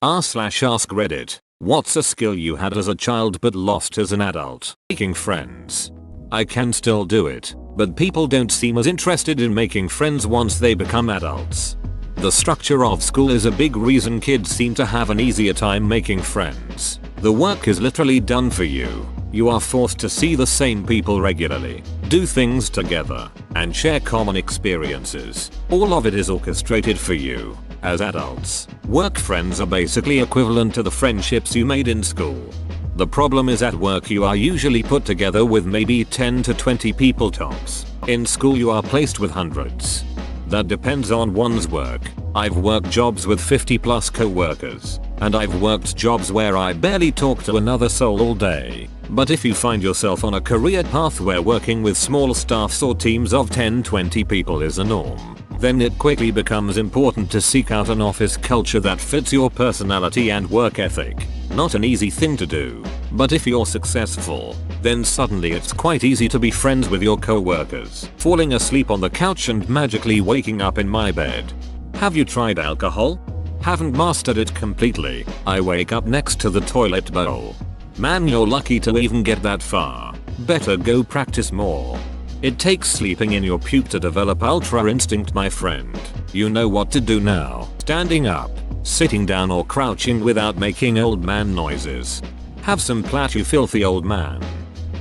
r/AskReddit. What's a skill you had as a child but lost as an adult? Making friends. I can still do it, but people don't seem as interested in making friends once they become adults. The structure of school is a big reason kids seem to have an easier time making friends. The work is literally done for you. You are forced to see the same people regularly, do things together, and share common experiences. All of it is orchestrated for you. As adults, work friends are basically equivalent to the friendships you made in school. The problem is at work you are usually put together with maybe 10 to 20 people tops. In school you are placed with hundreds. That depends on one's work. I've worked jobs with 50 plus co-workers, and I've worked jobs where I barely talk to another soul all day. But if you find yourself on a career path where working with small staffs or teams of 10-20 people is a norm, then it quickly becomes important to seek out an office culture that fits your personality and work ethic. Not an easy thing to do, but if you're successful, then suddenly it's quite easy to be friends with your co-workers. Falling asleep on the couch and magically waking up in my bed. Have you tried alcohol? Haven't mastered it completely. I wake up next to the toilet bowl. Man, you're lucky to even get that far. Better go practice more. It takes sleeping in your puke to develop ultra instinct, my friend. You know what to do now. Standing up, sitting down or crouching without making old man noises. Have some plat, you filthy old man.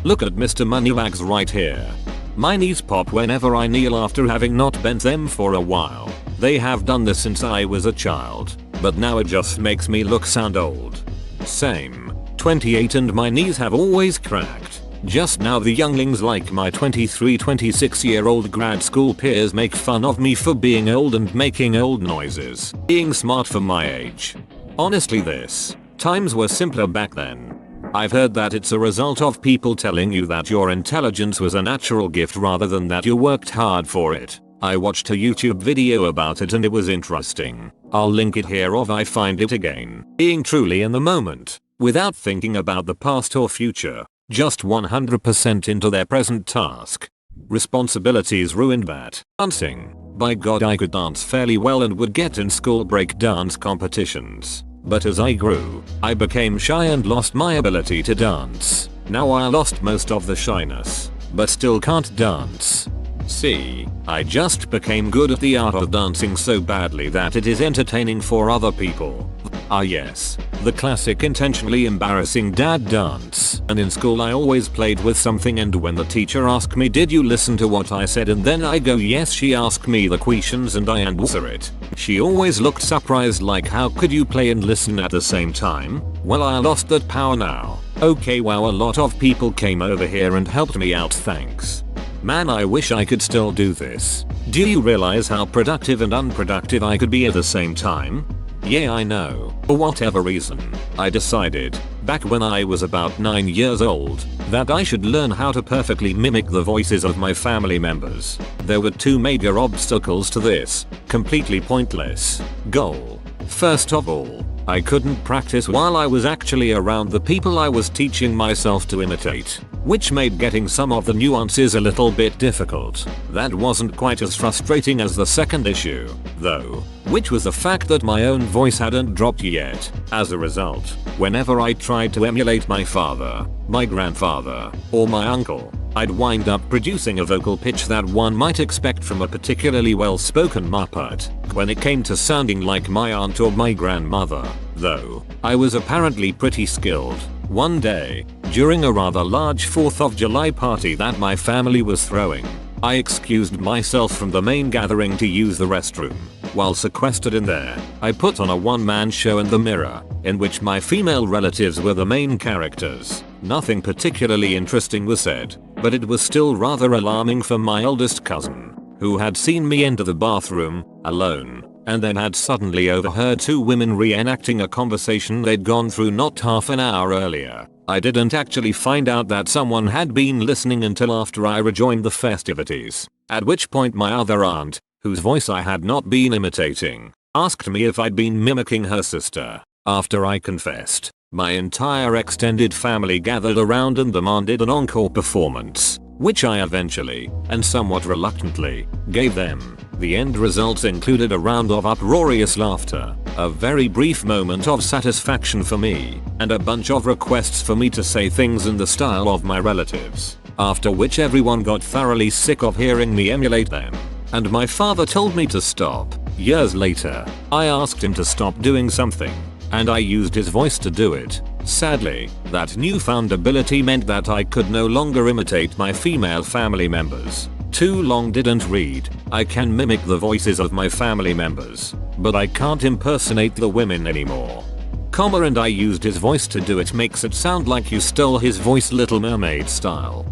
Look at Mr. Moneybags right here. My knees pop whenever I kneel after having not bent them for a while. They have done this since I was a child, but now it just makes me look sound old. Same. 28 and my knees have always cracked. Just now the younglings like my 23-26-year-old grad school peers make fun of me for being old and making old noises. Being smart for my age. Honestly, times were simpler back then. I've heard that it's a result of people telling you that your intelligence was a natural gift rather than that you worked hard for it. I watched a YouTube video about it and it was interesting. I'll link it here if I find it again. Being truly in the moment, without thinking about the past or future, just 100% into their present task. Responsibilities ruined that. Dancing. By God, I could dance fairly well and would get in school break dance competitions. But as I grew, I became shy and lost my ability to dance. Now I lost most of the shyness, but still can't dance. See, I just became good at the art of dancing so badly that it is entertaining for other people. Ah yes, the classic intentionally embarrassing dad dance. And in school I always played with something, and when the teacher asked me, did you listen to what I said, and then I go yes, she asked me the questions and I answer it. She always looked surprised like, how could you play and listen at the same time? Well, I lost that power now. Okay, wow, a lot of people came over here and helped me out, thanks. Man, I wish I could still do this. Do you realize how productive and unproductive I could be at the same time? Yeah, I know. For whatever reason, I decided, back when I was about 9 years old, that I should learn how to perfectly mimic the voices of my family members. There were two major obstacles to this, completely pointless, goal. First of all, I couldn't practice while I was actually around the people I was teaching myself to imitate, which made getting some of the nuances a little bit difficult. That wasn't quite as frustrating as the second issue, though, which was the fact that my own voice hadn't dropped yet. As a result, whenever I tried to emulate my father, my grandfather, or my uncle, I'd wind up producing a vocal pitch that one might expect from a particularly well-spoken Muppet. When it came to sounding like my aunt or my grandmother, though, I was apparently pretty skilled. One day, during a rather large 4th of July party that my family was throwing, I excused myself from the main gathering to use the restroom. While sequestered in there, I put on a one-man show in the mirror, in which my female relatives were the main characters. Nothing particularly interesting was said, but it was still rather alarming for my eldest cousin, who had seen me enter the bathroom, alone, and then had suddenly overheard two women reenacting a conversation they'd gone through not half an hour earlier. I didn't actually find out that someone had been listening until after I rejoined the festivities, at which point my other aunt, whose voice I had not been imitating, asked me if I'd been mimicking her sister. After I confessed, my entire extended family gathered around and demanded an encore performance. which I eventually, and somewhat reluctantly, gave them. The end results included a round of uproarious laughter, a very brief moment of satisfaction for me, and a bunch of requests for me to say things in the style of my relatives, after which everyone got thoroughly sick of hearing me emulate them. And my father told me to stop. Years later, I asked him to stop doing something, and I used his voice to do it. Sadly, that newfound ability meant that I could no longer imitate my female family members. Too long didn't read. I can mimic the voices of my family members, but I can't impersonate the women anymore. And I used his voice to do it makes it sound like you stole his voice Little Mermaid style.